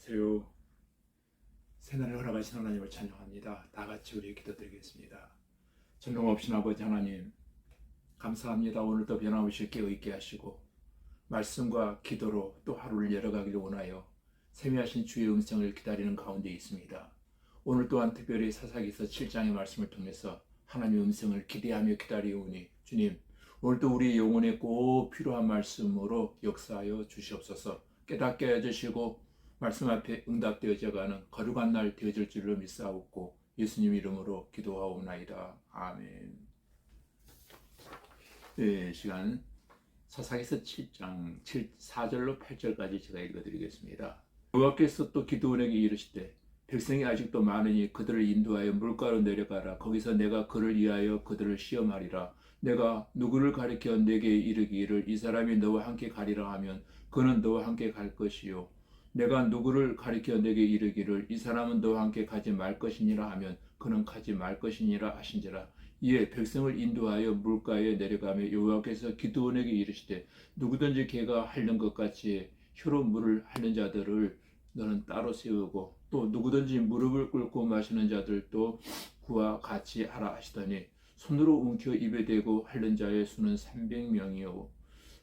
안녕하세요. 새날을 허락하신 하나님을 찬양합니다. 다 같이 우리 기도드리겠습니다. 전능 없신 아버지 하나님, 감사합니다. 오늘도 변함없이 깨어있게 하시고 말씀과 기도로 또 하루를 열어가기를 원하여 세미하신 주의 음성을 기다리는 가운데 있습니다. 오늘 또한 특별히 사사기서 7장의 말씀을 통해서 하나님의 음성을 기대하며 기다리오니 주님, 오늘도 우리 영혼에 꼭 필요한 말씀으로 역사하여 주시옵소서. 깨닫게 해주시고 말씀 앞에 응답되어져가는 거룩한 날 되어질 줄로 믿사옵고 예수님 이름으로 기도하옵나이다. 아멘. 네, 시간 사사기서 7장 4절로 8절까지 제가 읽어드리겠습니다. 여호와께서 또 기드온에게 이르시되 백성이 아직도 많으니 그들을 인도하여 물가로 내려가라. 거기서 내가 그를 위하여 그들을 시험하리라. 내가 누구를 가리켜 내게 이르기를 이 사람이 너와 함께 가리라 하면 그는 너와 함께 갈 것이요, 내가 누구를 가리켜 내게 이르기를 이 사람은 너와 함께 가지 말 것이니라 하면 그는 가지 말 것이니라 하신지라. 이에 백성을 인도하여 물가에 내려가며 여호와께서 기드온에게 이르시되 누구든지 걔가 핥는 것 같이 혀로 물을 핥는 자들을 너는 따로 세우고 또 누구든지 무릎을 꿇고 마시는 자들도 그와 같이 하라 하시더니 손으로 움켜 입에 대고 핥는 자의 수는 300명이요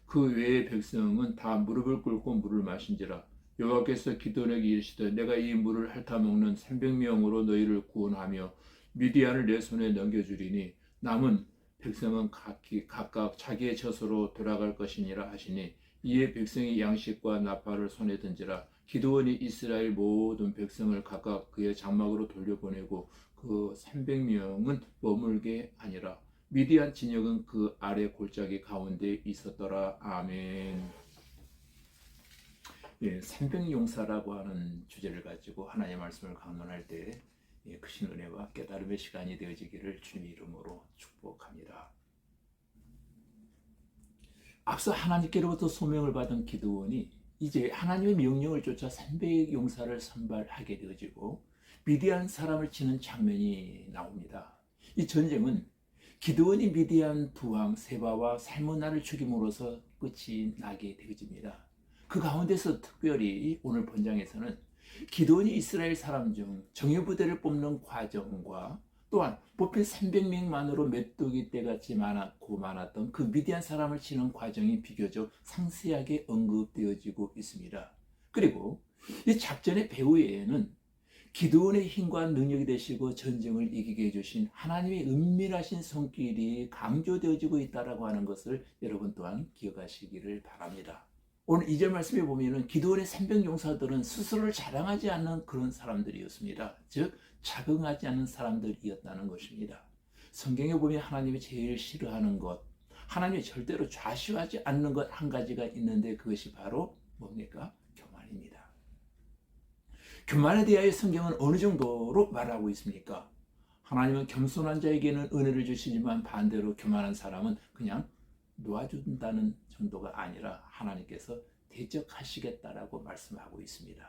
그 외의 백성은 다 무릎을 꿇고 물을 마신지라. 여호와께서 기드온에게 이르시되 내가 이 물을 핥아 먹는 300명으로 너희를 구원하며 미디안을 내 손에 넘겨주리니 남은 백성은 각각 자기의 젖으로 돌아갈 것이니라 하시니 이에 백성이 양식과 나팔을 손에 든지라. 기드온이 이스라엘 모든 백성을 각각 그의 장막으로 돌려보내고 그 300명은 머물게 하니라. 미디안 진영은 그 아래 골짜기 가운데 있었더라. 아멘. 예, 300용사라고 하는 주제를 가지고 하나님의 말씀을 강론할 때 크신 은혜와 깨달음의 시간이 되어지기를 주님의 이름으로 축복합니다. 앞서 하나님께로부터 소명을 받은 기드온이 이제 하나님의 명령을 쫓아 300용사를 선발하게 되어지고 미디안 사람을 치는 장면이 나옵니다. 이 전쟁은 기드온이 미디안 두왕 세바와 살문나를 죽임으로써 끝이 나게 되어집니다. 그 가운데서 특별히 오늘 본장에서는 기드온이 이스라엘 사람 중 정예부대를 뽑는 과정과 또한 뽑힌 300명만으로 메뚜기 떼같이 많았던 그 미디안 사람을 치는 과정이 비교적 상세하게 언급되어지고 있습니다. 그리고 이 작전의 배후에는 기드온의 힘과 능력이 되시고 전쟁을 이기게 해주신 하나님의 은밀하신 손길이 강조되어지고 있다고 하는 것을 여러분 또한 기억하시기를 바랍니다. 오늘 2절 말씀에 보면 기드온의 300용사들은 스스로를 자랑하지 않는 그런 사람들이었습니다. 즉 자긍하지 않는 사람들이었다는 것입니다. 성경에 보면 하나님이 제일 싫어하는 것, 하나님이 절대로 좌시하지 않는 것 한 가지가 있는데 그것이 바로 뭡니까? 교만입니다. 교만에 대하여 성경은 어느 정도로 말하고 있습니까? 하나님은 겸손한 자에게는 은혜를 주시지만 반대로 교만한 사람은 그냥 놓아준다는 정도가 아니라 하나님께서 대적하시겠다라고 말씀하고 있습니다.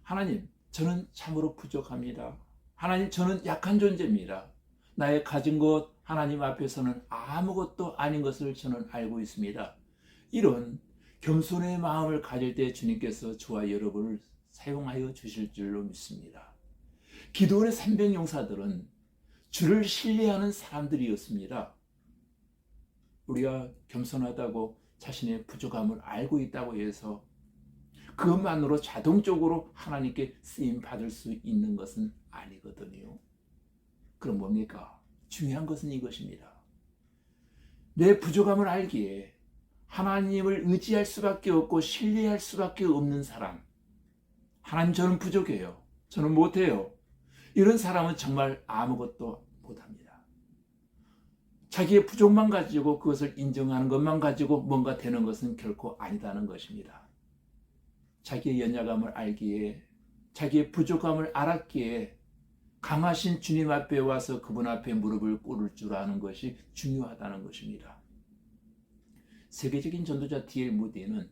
하나님, 저는 참으로 부족합니다. 하나님, 저는 약한 존재입니다. 나의 가진 것 하나님 앞에서는 아무것도 아닌 것을 저는 알고 있습니다. 이런 겸손의 마음을 가질 때 주님께서 저와 여러분을 사용하여 주실 줄로 믿습니다. 기드온의 300용사들은 주를 신뢰하는 사람들이었습니다. 우리가 겸손하다고 자신의 부족함을 알고 있다고 해서 그것만으로 자동적으로 하나님께 쓰임 받을 수 있는 것은 아니거든요. 그럼 뭡니까? 중요한 것은 이것입니다. 내 부족함을 알기에 하나님을 의지할 수밖에 없고 신뢰할 수밖에 없는 사람, 하나님 저는 부족해요, 저는 못해요, 이런 사람은 정말 아무것도 못합니다. 자기의 부족만 가지고 그것을 인정하는 것만 가지고 뭔가 되는 것은 결코 아니다는 것입니다. 자기의 연약함을 알기에, 자기의 부족함을 알았기에 강하신 주님 앞에 와서 그분 앞에 무릎을 꿇을 줄 아는 것이 중요하다는 것입니다. 세계적인 전도자 D.L. 무디는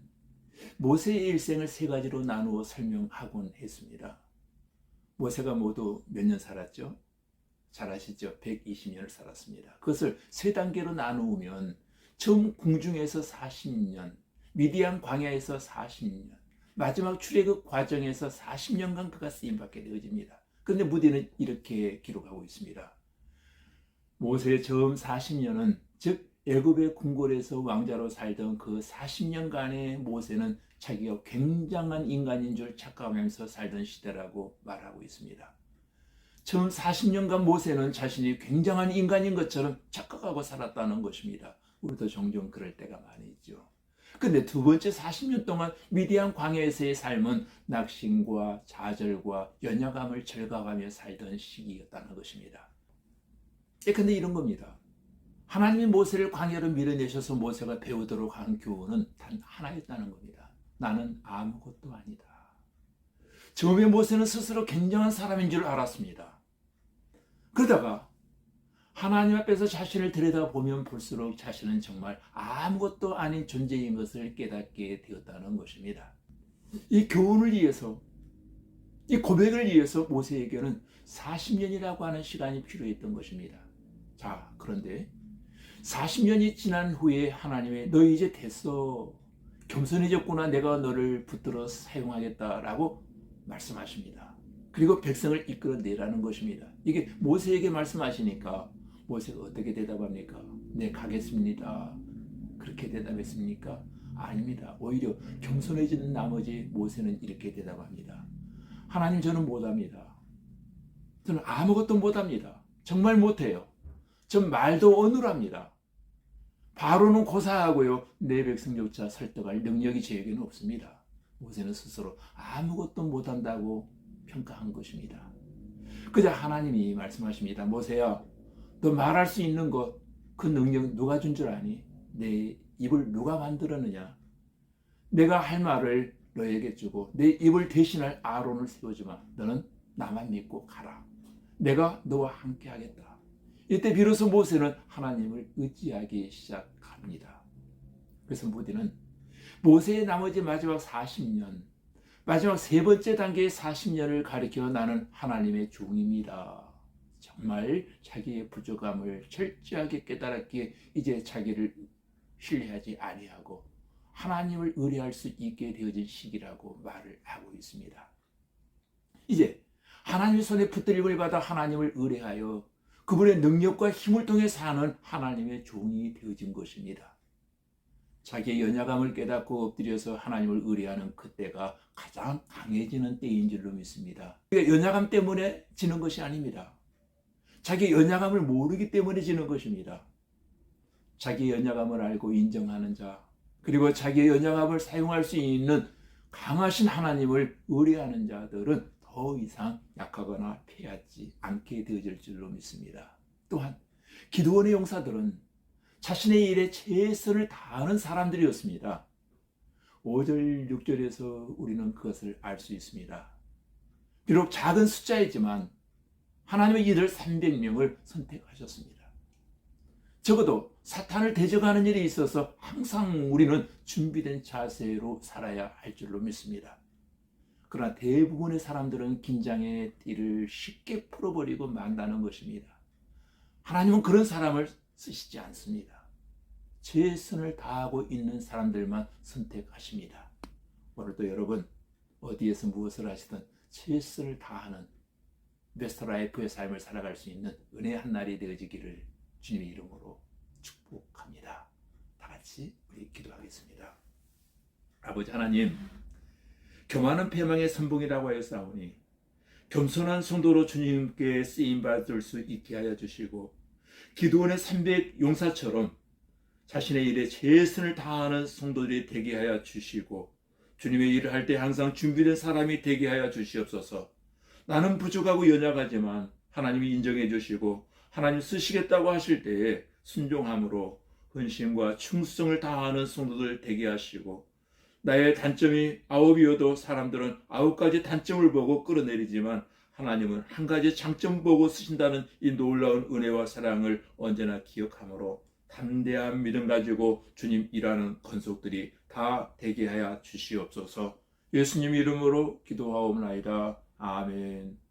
모세의 일생을 세 가지로 나누어 설명하곤 했습니다. 모세가 모두 몇 년 살았죠? 잘 아시죠? 120년을 살았습니다. 그것을 세 단계로 나누면 처음 궁중에서 40년, 미디안 광야에서 40년, 마지막 출애굽 과정에서 40년간 그가 쓰임받게 되어집니다. 그런데 무디는 이렇게 기록하고 있습니다. 모세의 처음 40년은 즉 애굽의 궁궐에서 왕자로 살던 그 40년간의 모세는 자기가 굉장한 인간인 줄 착각하면서 살던 시대라고 말하고 있습니다. 처음 40년간 모세는 자신이 굉장한 인간인 것처럼 착각하고 살았다는 것입니다. 우리도 종종 그럴 때가 많이 있죠. 근데 두 번째 40년 동안 미디안 광야에서의 삶은 낙심과 좌절과 연약함을 절감하며 살던 시기였다는 것입니다. 근데 이런 겁니다. 하나님이 모세를 광야로 밀어내셔서 모세가 배우도록 한 교훈은 단 하나였다는 겁니다. 나는 아무것도 아니다. 처음에 모세는 스스로 굉장한 사람인 줄 알았습니다. 그러다가 하나님 앞에서 자신을 들여다보면 볼수록 자신은 정말 아무것도 아닌 존재인 것을 깨닫게 되었다는 것입니다. 이 교훈을 위해서, 이 고백을 위해서 모세에게는 40년이라고 하는 시간이 필요했던 것입니다. 자, 그런데 40년이 지난 후에 하나님의 너 이제 됐어. 겸손해졌구나. 내가 너를 붙들어 사용하겠다라고 말씀하십니다. 그리고 백성을 이끌어내라는 것입니다. 이게 모세에게 말씀하시니까 모세가 어떻게 대답합니까? 네, 가겠습니다. 그렇게 대답했습니까? 아닙니다. 오히려 겸손해지는 나머지 모세는 이렇게 대답합니다. 하나님, 저는 못합니다. 저는 아무것도 못합니다. 정말 못해요. 전 말도 어눌합니다. 바로는 고사하고요. 내 백성조차 설득할 능력이 저에게는 없습니다. 모세는 스스로 아무것도 못한다고 평가한 것입니다. 그저 하나님이 말씀하십니다. 모세야, 너 말할 수 있는 것, 그 능력 누가 준 줄 아니? 내 입을 누가 만들었느냐? 내가 할 말을 너에게 주고 내 입을 대신할 아론을 세워주마. 너는 나만 믿고 가라. 내가 너와 함께 하겠다. 이때 비로소 모세는 하나님을 의지하기 시작합니다. 그래서 모세는 모세의 나머지 마지막 40년, 마지막 세 번째 단계의 40년을 가리켜 나는 하나님의 종입니다. 정말 자기의 부족함을 철저하게 깨달았기에 이제 자기를 신뢰하지 아니하고 하나님을 의뢰할 수 있게 되어진 시기라고 말을 하고 있습니다. 이제 하나님의 손에 붙들림을 받아 하나님을 의뢰하여 그분의 능력과 힘을 통해 사는 하나님의 종이 되어진 것입니다. 자기의 연약함을 깨닫고 엎드려서 하나님을 의뢰하는 그때가 가장 강해지는 때인 줄로 믿습니다. 연약함 때문에 지는 것이 아닙니다. 자기 연약함을 모르기 때문에 지는 것입니다. 자기의 연약함을 알고 인정하는 자, 그리고 자기의 연약함을 사용할 수 있는 강하신 하나님을 의뢰하는 자들은 더 이상 약하거나 패하지 않게 되어질 줄로 믿습니다. 또한 기드온의 용사들은 자신의 일에 최선을 다하는 사람들이었습니다. 5절, 6절에서 우리는 그것을 알 수 있습니다. 비록 작은 숫자이지만 하나님의 이들 300명을 선택하셨습니다. 적어도 사탄을 대적하는 일이 있어서 항상 우리는 준비된 자세로 살아야 할 줄로 믿습니다. 그러나 대부분의 사람들은 긴장의 띠를 쉽게 풀어버리고 만다는 것입니다. 하나님은 그런 사람을 쓰시지 않습니다. 최선을 다하고 있는 사람들만 선택하십니다. 오늘도 여러분 어디에서 무엇을 하시든 최선을 다하는 베스트 라이프의 삶을 살아갈 수 있는 은혜의 한 날이 되어지기를 주님의 이름으로 축복합니다. 다 같이 우리 기도하겠습니다. 아버지 하나님, 교만은 패망의 선봉이라고 하였사오니 겸손한 성도로 주님께 쓰임받을 수 있게 하여 주시고 기드온의 300 용사처럼 자신의 일에 최선을 다하는 성도들이 되게 하여 주시고 주님의 일을 할 때 항상 준비된 사람이 되게 하여 주시옵소서. 나는 부족하고 연약하지만 하나님이 인정해 주시고 하나님 쓰시겠다고 하실 때에 순종함으로 헌신과 충성을 다하는 성도들 되게 하시고 나의 단점이 9이어도 사람들은 9가지 단점을 보고 끌어내리지만 하나님은 한 가지 장점 보고 쓰신다는 이 놀라운 은혜와 사랑을 언제나 기억함으로 담대한 믿음 가지고 주님 일하는 권속들이 다 되게 하여 주시옵소서. 예수님 이름으로 기도하옵나이다. 아멘.